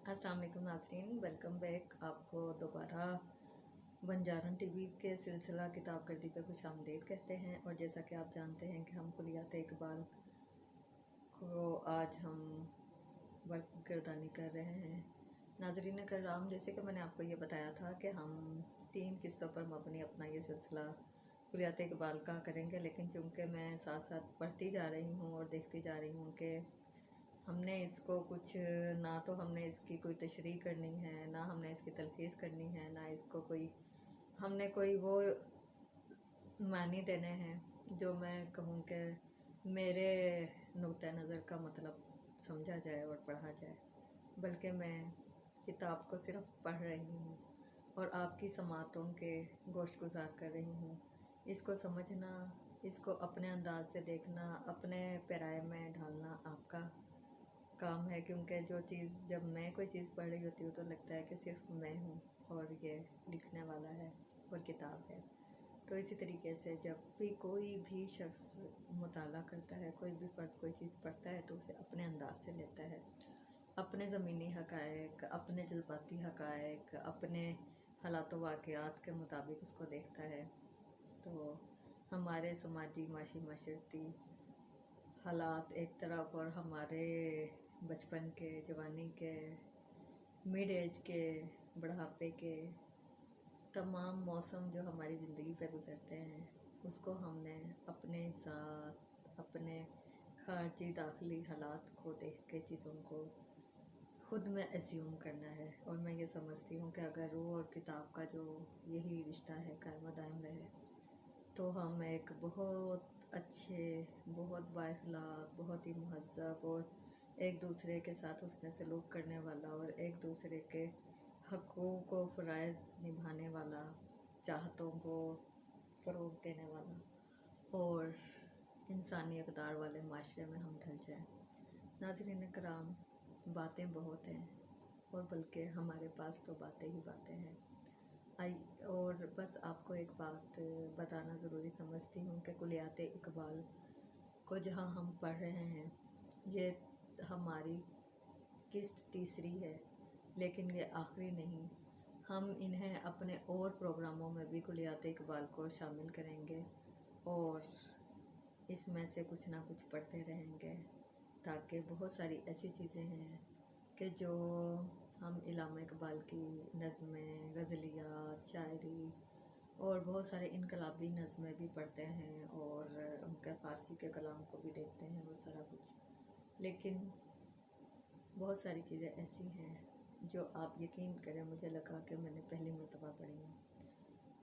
अस्सलाम वालेकुम नाज़रीन, वेलकम बैक। आपको दोबारा बंजारन टीवी के सिलसिला किताब गर्दी पे खुश आमदीद कहते हैं। और जैसा कि आप जानते हैं कि हम कुलियात इकबाल को आज हम वर्क गर्दानी कर रहे हैं। नाज़रीन करराम, जैसे कि मैंने आपको ये बताया था कि हम 3 किस्तों पर मबनी अपना ये सिलसिला कुलियात इकबाल का करेंगे, लेकिन चूँकि मैं साथ साथ पढ़ती जा रही हूँ और देखती जा रही हूँ कि हमने इसको कुछ ना तो हमने इसकी कोई तशरीह करनी है, ना हमने इसकी तलखीस करनी है, ना इसको कोई हमने कोई वो मानी देने हैं जो मैं कहूँ कि मेरे नुक्ता नज़र का मतलब समझा जाए और पढ़ा जाए, बल्कि मैं किताब को सिर्फ पढ़ रही हूँ और आपकी समातों के गोश्त गुजार कर रही हूँ। इसको समझना, इसको अपने अंदाज से देखना, अपने पैराए में ढालना आपका काम है, क्योंकि जो चीज़ जब मैं कोई चीज़ पढ़ रही होती हूँ तो लगता है कि सिर्फ मैं हूँ और ये लिखने वाला है और किताब है। तो इसी तरीके से जब भी कोई भी शख्स मुताला करता है, कोई भी फ़र्द कोई चीज़ पढ़ता है तो उसे अपने अंदाज से लेता है, अपने ज़मीनी हक़ाइक़, अपने जज्बाती हक़ाइक़, अपने हालात वाक़यात के मुताबिक उसको देखता है। तो हमारे समाजी माशी माशरती हालात एक तरफ और हमारे बचपन के, जवानी के, मिड एज के, बुढ़ापे के तमाम मौसम जो हमारी ज़िंदगी पे गुज़रते हैं, उसको हमने अपने साथ अपने खारजी दाखिली हालात को देख के चीज़ों को ख़ुद में एज्यूम करना है। और मैं ये समझती हूँ कि अगर रूह और किताब का जो यही रिश्ता है कायम दायम रहे तो हम एक बहुत अच्छे, बहुत बाइखलाक, बहुत ही महज़्ज़ब और एक दूसरे के साथ हुस्न सलूक करने वाला और एक दूसरे के हक़ूक़ व फ़राइज़ निभाने वाला, चाहतों को फ़रोग़ देने वाला और इंसानी अक़दार वाले माशरे में हम ढल जाएँ। नाज़रीन कराम, बातें बहुत हैं और बल्कि हमारे पास तो बातें ही बातें हैं। और बस आपको एक बात बताना ज़रूरी समझती हूँ कि कुलियात इकबाल को जहाँ हम पढ़ रहे हैं, ये हमारी किस्त तीसरी है, लेकिन ये आखिरी नहीं। हम इन्हें अपने और प्रोग्रामों में भी कुलियात इकबाल को शामिल करेंगे और इसमें से कुछ ना कुछ पढ़ते रहेंगे, ताकि बहुत सारी ऐसी चीज़ें हैं कि जो हम इलामा इकबाल की नज़में, गज़लियात, शायरी और बहुत सारे इनकलाबी नज़में भी पढ़ते हैं और उनके फ़ारसी के कलाम को भी देखते हैं और सारा कुछ। लेकिन बहुत सारी चीज़ें ऐसी हैं जो आप यकीन करें, मुझे लगा कि मैंने पहली मर्तबा पढ़ी हैं।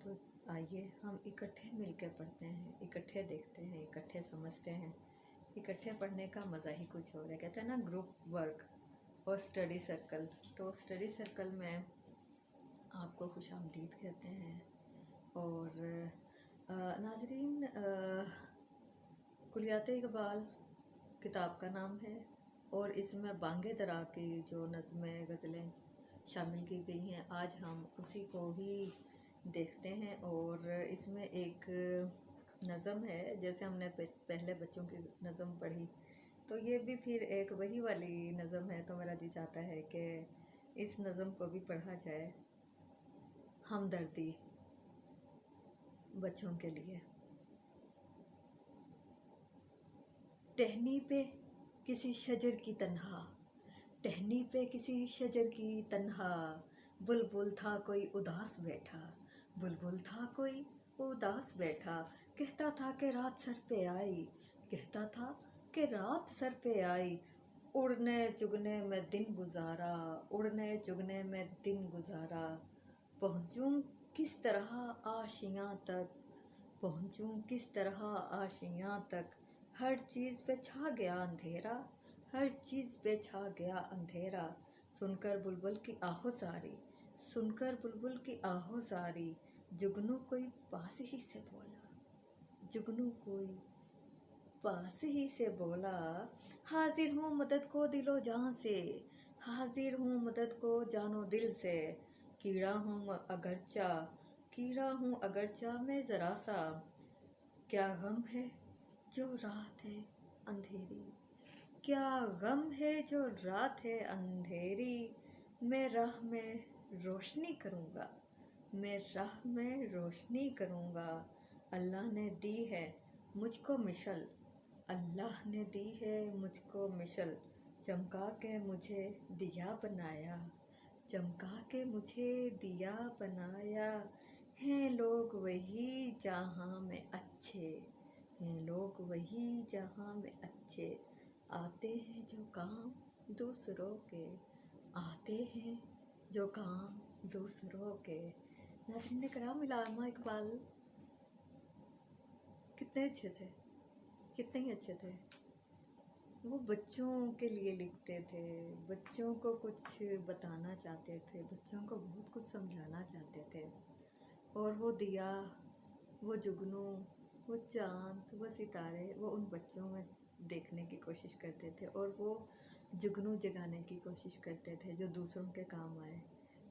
तो आइए हम इकट्ठे मिलकर पढ़ते हैं, इकट्ठे देखते हैं, इकट्ठे समझते हैं। इकट्ठे पढ़ने का मज़ा ही कुछ और है। कहते हैं ना, ग्रुप वर्क और स्टडी सर्कल। तो स्टडी सर्कल में आपको खुश आमदीद कहते हैं। और नाज़रीन, कुलियात इकबाल किताब का नाम है और इसमें बांगे दरा की जो नज़में, गज़लें शामिल की गई हैं, आज हम उसी को ही देखते हैं। और इसमें एक नज़म है, जैसे हमने पहले बच्चों की नज़म पढ़ी, तो ये भी फिर एक वही वाली नज़म है। तो मेरा जी चाहता है कि इस नज़म को भी पढ़ा जाए, हमदर्दी बच्चों के लिए। टहनी पे किसी शजर की तन्हा, टहनी पे किसी शजर की तन्हा, बुलबुल था कोई उदास बैठा, बुलबुल था कोई उदास बैठा, कहता था कि रात सर पे आई, कहता था कि रात सर पे आई, उड़ने चुगने में दिन गुजारा, उड़ने चुगने में दिन गुजारा, पहुँचूं किस तरह आशियाँ तक, पहुँचूं किस तरह आशियाँ तक, हर चीज़ पे छा गया अंधेरा, हर चीज़ पे छा गया अंधेरा, सुनकर बुलबुल की आहो सारी, सुनकर बुलबुल की आहो सारी, जुगनू कोई पास ही से बोला, जुगनू कोई पास ही से बोला, हाजिर हूँ मदद को दिलो जान से, हाजिर हूँ मदद को जानो दिल से, कीड़ा हूँ अगरचा, कीड़ा हूँ अगरचा मैं ज़रा सा, क्या गम है जो रात है अंधेरी, क्या गम है जो रात है अंधेरी, میں راہ میں روشنی کروں گا، میں راہ میں روشنی کروں گا، اللہ نے دی ہے مجھ کو مشل، اللہ نے دی ہے مجھ کو مشل، چمکا کے مجھے دیا بنایا، چمکا کے مجھے دیا بنایا، ہیں لوگ وہی جہاں میں اچھے، ہیں لوگ وہی جہاں میں اچھے، آتے ہیں جو کام دوسروں کے، آتے ہیں جو کام دوسروں کے۔ ناظرین کرام، علامہ اقبال کتنے اچھے تھے، کتنے ہی اچھے تھے۔ وہ بچوں کے لیے لکھتے تھے، بچوں کو کچھ بتانا چاہتے تھے، بچوں کو بہت کچھ سمجھانا چاہتے تھے، اور وہ دیا، وہ جگنو، وہ چاند، وہ ستارے، وہ ان بچوں میں دیکھنے کی کوشش کرتے تھے، اور وہ جگنو جگانے کی کوشش کرتے تھے جو دوسروں کے کام آئے،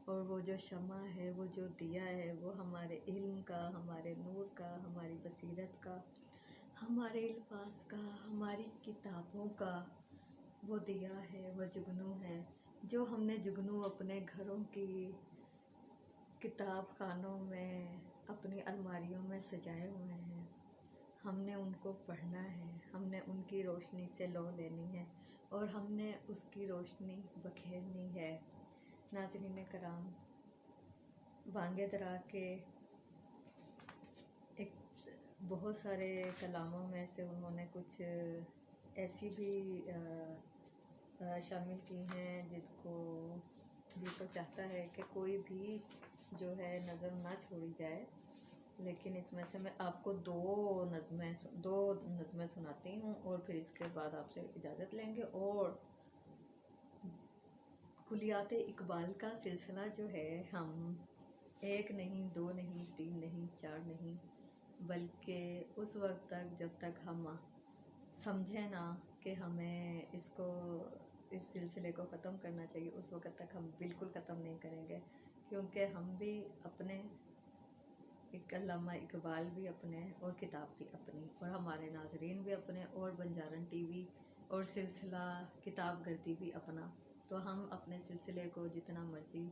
اور وہ جو شمع ہے، وہ جو دیا ہے، وہ ہمارے علم کا، ہمارے نور کا، ہماری بصیرت کا، ہمارے الفاظ کا، ہماری کتابوں کا وہ دیا ہے، وہ جگنو ہے، جو ہم نے جگنو اپنے گھروں کی کتاب خانوں میں، اپنی الماریوں میں سجائے ہوئے ہیں۔ ہم نے ان کو پڑھنا ہے، ہم نے ان کی روشنی سے لو لینی ہے، اور ہم نے اس کی روشنی بکھیرنی ہے۔ ناظرین کرام، بانگ درا کے ایک بہت سارے کلاموں میں سے انہوں نے کچھ ایسی بھی شامل کی ہیں جن کو بھی تو چاہتا ہے کہ کوئی بھی جو ہے نظم نہ چھوڑی جائے، لیکن اس میں سے میں آپ کو دو نظمیں سناتی ہوں، اور پھر اس کے بعد آپ سے اجازت لیں گے، اور کلیات اقبال کا سلسلہ جو ہے ہم ایک نہیں، دو نہیں، تین نہیں، چار نہیں، بلکہ اس وقت تک جب تک ہم سمجھیں نا کہ ہمیں اس سلسلے کو ختم کرنا چاہیے، اس وقت تک ہم بالکل ختم نہیں کریں گے، کیونکہ ہم بھی اپنے، علامہ اقبال بھی اپنے، اور کتاب بھی اپنی، اور ہمارے ناظرین بھی اپنے، اور بنجارن ٹی وی اور سلسلہ کتاب گردی بھی اپنا۔ تو ہم اپنے سلسلے کو جتنا مرضی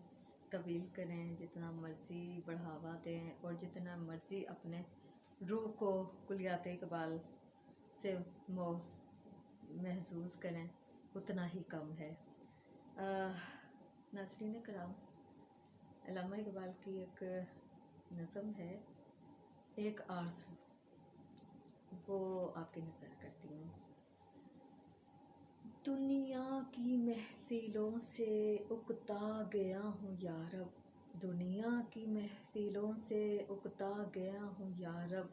طویل کریں، جتنا مرضی بڑھاوا دیں، اور جتنا مرضی اپنے روح کو کلیات اقبال سے محظوظ کریں، اتنا ہی کم ہے۔ ناظرین کرام، علامہ اقبال کی ایک نظم ہے، ایک آرزو، وہ آپ کی نظر کرتی ہوں۔ دنیا کی محفلوں سے اکتا گیا ہوں یارب، دنیا کی محفلوں سے اکتا گیا ہوں یارب،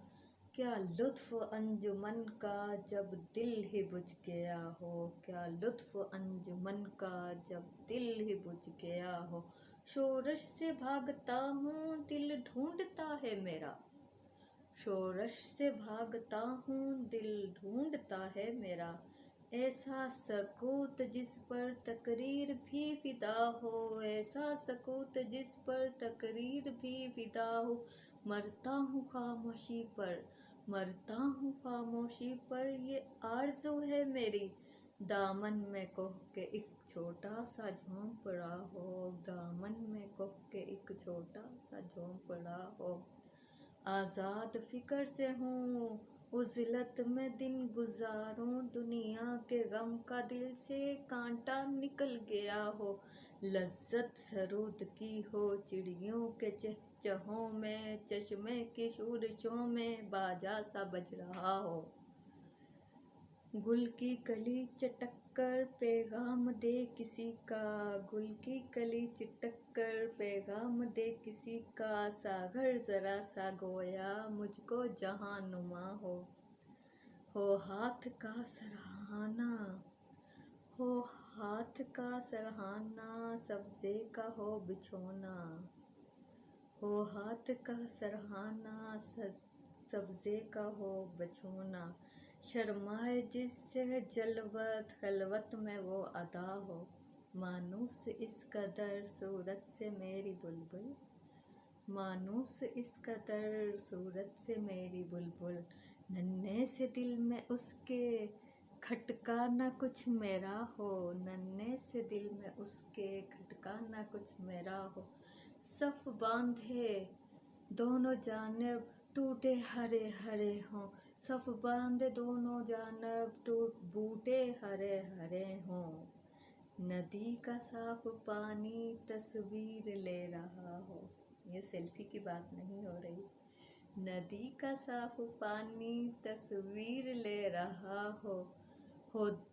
کیا لطف انجمن کا جب دل ہی بجھ گیا ہو، کیا لطف انجمن کا جب دل ہی بجھ گیا ہو، شورش سے بھاگتا ہوں دل ڈھونڈتا ہے میرا، شورش سے بھاگتا ہوں دل ڈھونڈتا ہے میرا، ایسا سکوت جس پر تقریر بھی فدا ہو، ایسا سکوت جس پر تقریر بھی فدا ہو، مرتا ہوں خاموشی پر، مرتا ہوں خاموشی پر، یہ آرزو ہے میری، دامن میں کوہ کے ایک چھوٹا سا جھونک پڑا ہو، دامن میں کوہ کے ایک چھوٹا سا جھونک پڑا ہو، آزاد فکر سے ہوں عزلت میں دن گزاروں، دنیا کے غم کا دل سے کانٹا نکل گیا ہو، لذت سرود کی ہو چڑیوں کے چہچہوں میں، چشمے کی شورشوں میں باجا سا بج رہا ہو، گل کی کلی چٹک کر پیغام دے کسی کا، گل کی کلی چٹک کر پیغام دے کسی کا، ساغر ذرا سا گویا مجھ کو جہاں نما ہو ہاتھ کا سرہانا، ہو ہاتھ کا سرہانا، سبزے کا ہو بچھونا، ہو ہاتھ کا سرہانا، سبزے کا ہو بچھونا، شرمائے جس سے جلوت خلوت میں وہ ادا ہو، مانوس اس قدر صورت سے میری بلبل، مانوس اس قدر صورت سے میری بلبل، ننھے سے دل میں اس کے کھٹکا نہ کچھ میرا ہو، ننھے سے से दिल में उसके खटका न कुछ मेरा हो। सफ बांधे दोनों जानब टूटे हरे हरे हों, सफ बांधे दोनों जानब टूट बूटे हरे हरे हों। नदी का साफ पानी तस्वीर ले रहा हो। ये सेल्फी की बात नहीं हो रही। नदी का साफ पानी तस्वीर ले रहा हो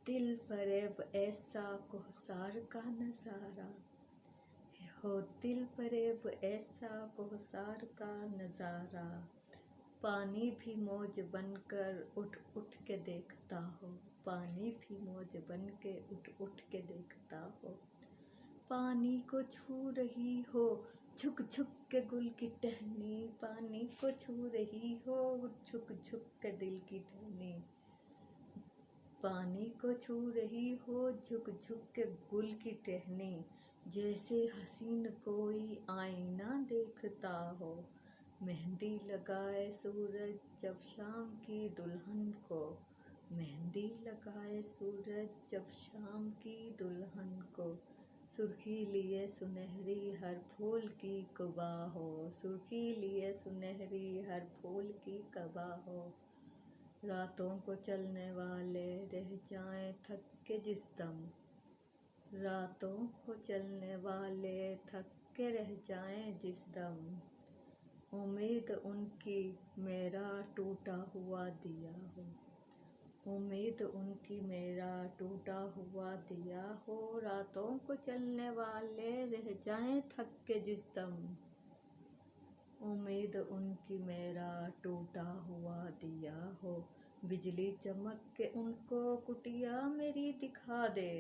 दिल फरेब ऐसा कोहसार का नज़ारा, हो दिल फरेब ऐसा कोहसार का नज़ारा। पानी भी मौज बनकर उठ उठ के देखता हो, पानी भी मौज बन के उठ उठ के देखता हो। पानी को छू रही हो झुक झुक के गुल की टहनी, पानी को छू रही हो झुक झुक के दिल की टहनी। पानी को छू रही हो झुक झुक के गुल की टहनी। जैसे हसीन कोई आईना देखता हो, मेहंदी लगाए सूरज जब शाम की दुल्हन को, मेहंदी लगाए सूरज जब शाम की दुल्हन को। सुर्खी लिए सुनहरी हर फूल की कबा हो, सुर्खी लिए सुनहरी हर फूल की कबा हो। रातों को चलने वाले रह जाएं थक के जिस दम, रातों को चलने वाले थक के रह जाएं जिस दम। उम्मीद उनकी मेरा टूटा हुआ दिया हो, उम्मीद उनकी मेरा टूटा हुआ दिया हो। रातों को चलने वाले रह जाएं थक के जिस दम, उम्मीद उनकी मेरा टूटा हुआ दिया हो। बिजली चमक के उनको कुटिया मेरी दिखा दे,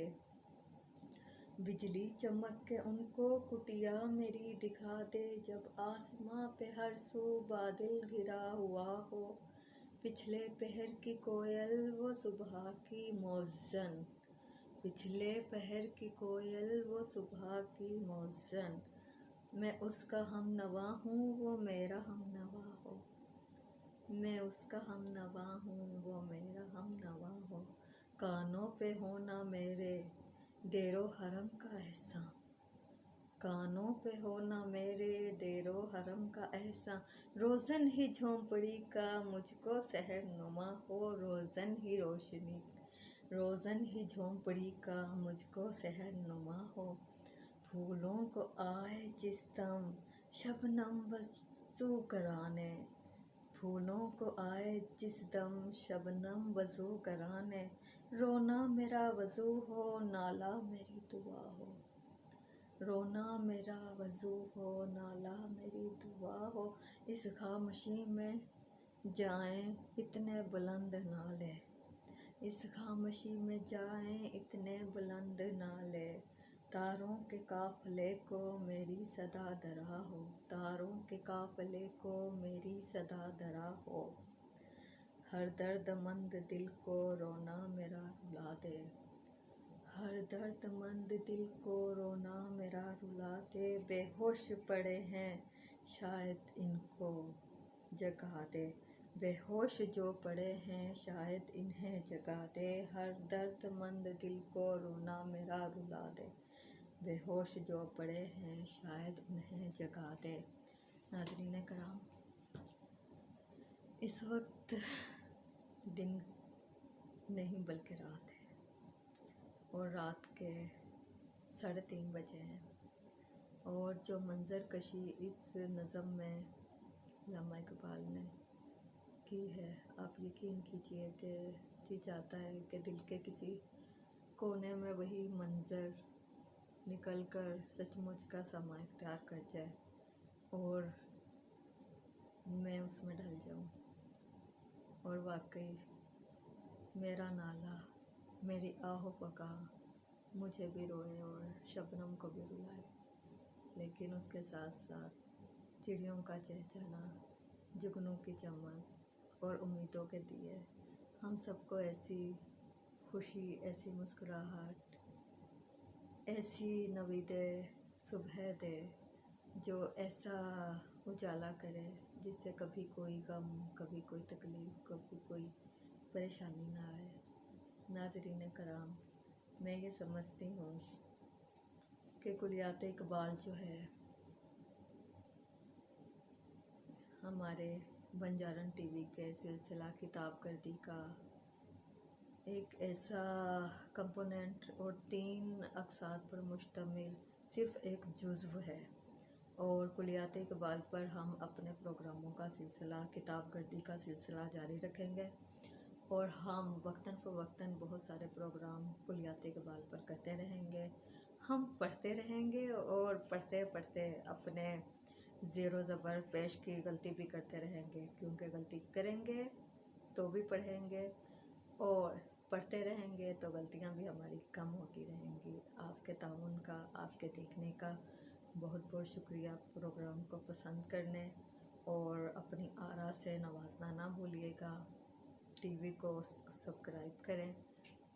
बिजली चमक के उनको कुटिया मेरी दिखा दे। जब आसमां पे हर सू बादल घिरा हुआ हो, पिछले पहर की कोयल वो सुबह की मौज़न, पिछले पहर की कोयल वो सुबह की मौज़न। मैं उसका हमनवा हूँ वो मेरा हमनवा हो, मैं उसका हमनवा हूँ वो मेरा हमनवा हो। कानों पे होना मेरे देरो हरम का एहसान, कानों पे होना मेरे देरो हरम का एहसान। रोज़न ही झोंपड़ी का मुझको सहर नुमा हो, रोज़न ही रोशनी, रोज़न ही झोंपड़ी का मुझको सहर नुमा हो। फूलों को आए जिस दम शबनम वज़ू कराने, फूलों को आए जिस दम शबनम वज़ू कराने। रोना मेरा वज़ू हो नाला मेरी दुआ हो, रोना मेरा वज़ू हो नाला मेरी दुआ हो। इस खामोशी में जाएं इतने बुलंद नाले, इस खामोशी में जाएं इतने बुलंद नाले। तारों के काफ़िले को मेरी सदा दरा हो, तारों के काफ़िले को मेरी सदा दरा हो। हर दर्दमंद दिल को रोना मेरा रुला दे, हर दर्दमंद दिल को रोना मेरा रुला दे। बेहोश पड़े हैं शायद इनको जगा दे, बेहोश जो पड़े हैं शायद इन्हें जगा दे। हर दर्दमंद दिल को रोना मेरा रुला दे, बेहोश जो पड़े हैं शायद उन्हें जगा दे। नाज़रीन कराम, इस वक्त दिन नहीं बल्कि रात है और रात के 3:30 बजे हैं। और जो मंज़र कशी इस नज़म में अल्लामा इकबाल ने की है, आप यकीन कीजिए कि जी चाहता है कि दिल के किसी कोने में वही मंज़र निकल कर सचमुच का समा इख्तियार कर जाए और मैं उसमें ढल जाऊं और वाकई मेरा नाला मेरी आहो पका मुझे भी रोए और शबनम को भी रुलाए। लेकिन उसके साथ साथ चिड़ियों का चहचहाना, जुगनू की चमक और उम्मीदों के दिए हम सबको ऐसी खुशी, ऐसी मुस्कुराहट, ऐसी नवीदे सुबह दे जो ऐसा उजाला करे जिससे कभी कोई गम, कभी कोई तकलीफ़, कभी कोई परेशानी ना आए। नाज़रीन कराम, मैं ये समझती हूँ कि कुलियात इकबाल जो है हमारे बंजारन टीवी के सिलसिला किताब गर्दी का एक ऐसा कंपोनेंट और 3 अक़साद पर मुश्तमिल सिर्फ़ एक जुज़्व है। और कुलियात इकबाल पर हम अपने प्रोग्रामों का सिलसिला, किताब गर्दी का सिलसिला जारी रखेंगे और हम वक्तन फ़वक्तन बहुत सारे प्रोग्राम कुलियात इकबाल पर करते रहेंगे। हम पढ़ते रहेंगे और पढ़ते पढ़ते अपने ज़ेरो ज़बर पेश की गलती भी करते रहेंगे, क्योंकि गलती करेंगे तो भी पढ़ेंगे और पढ़ते रहेंगे तो गलतियां भी हमारी कम होती रहेंगी। आपके ताउन का, आपके देखने का बहुत बहुत शुक्रिया। प्रोग्राम को पसंद करने और अपनी आरा से नवाजना ना भूलिएगा। टीवी को सब्सक्राइब करें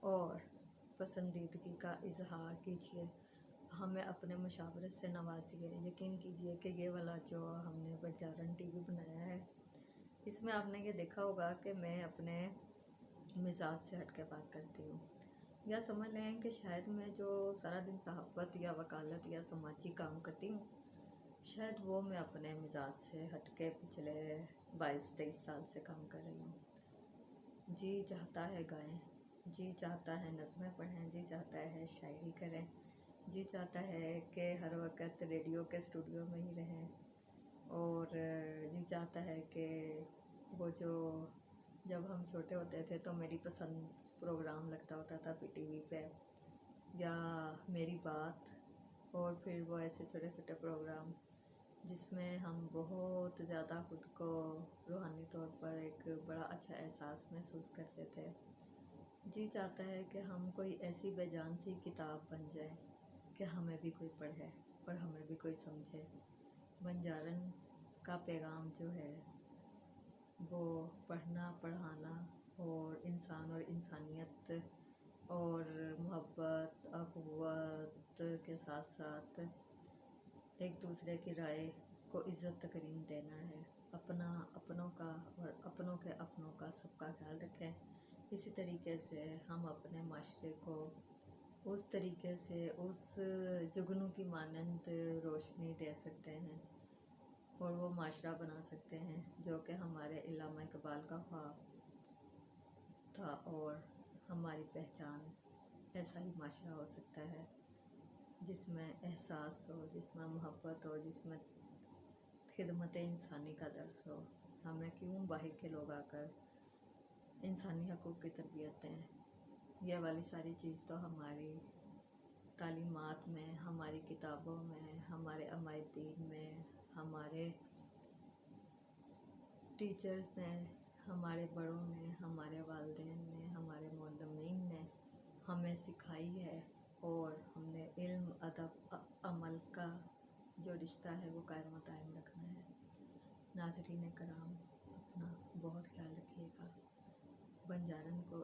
और पसंदीदगी का इजहार कीजिए। हमें अपने मुशावरत से नवाजिए। यकीन कीजिए कि ये वाला जो हमने बंजारन टीवी बनाया है, इसमें आपने ये देखा होगा कि मैं अपने मिजाज से हट के बात करती हूँ, या समझ लें कि शायद मैं जो सारा दिन सहाफ़त या वकालत या समाजी काम करती हूँ, शायद वो मैं अपने मिजाज से हट के पिछले 22-23 साल से काम कर रही हूँ। जी चाहता है गाएं, जी चाहता है नज़में पढ़ें, जी चाहता है शायरी करें, जी चाहता है कि हर वक्त रेडियो के स्टूडियो में ही रहें, और जी चाहता है कि वो जो जब हम छोटे होते थे तो मेरी पसंद प्रोग्राम लगता होता था पीटीवी पे, या मेरी बात, और फिर वो ऐसे छोटे छोटे प्रोग्राम जिसमें हम बहुत ज़्यादा खुद को रूहानी तौर पर एक बड़ा अच्छा एहसास महसूस करते थे। जी चाहता है कि हम कोई ऐसी बेजान सी किताब बन जाए कि हमें भी कोई पढ़े और हमें भी कोई समझे। बंजारन का पैगाम जो है वो पढ़ना, पढ़ाना और इंसान और इंसानियत और मोहब्बत, अख़ुवत के साथ साथ एक दूसरे की राय को इज़्ज़त तकरीम देना है। अपना अपनों का और अपनों के अपनों का सबका ख्याल रखें। इसी तरीके से हम अपने माशरे को उस तरीके से उस जुगनू की मानंद रोशनी दे सकते हैं और वो माशरा बना सकते हैं जो कि हमारे इल्लामा इकबाल का ख्वाब था। और हमारी पहचान ऐसा ही माशरा हो सकता है जिसमें एहसास हो, जिसमें मोहब्बत हो, जिसमें खिदमत इंसानी का दर्स हो। हमें क्यों बाहर के लोग आकर इंसानी हकूक़ की तरबियत दें। यह वाली सारी चीज़ तो हमारी तालीमात में, हमारी किताबों में, हमारे अमायदीन में, हमारे टीचर्स ने, हमारे बड़ों ने, हमारे वालिदैन ने, हमारे मौलमीन ने हमें सिखाई है। और हमने इल्म, अदब, अमल का जो रिश्ता है वो कायम दायम रखना है। नाज़रीन कराम, अपना बहुत ख्याल रखिएगा। बंजारन को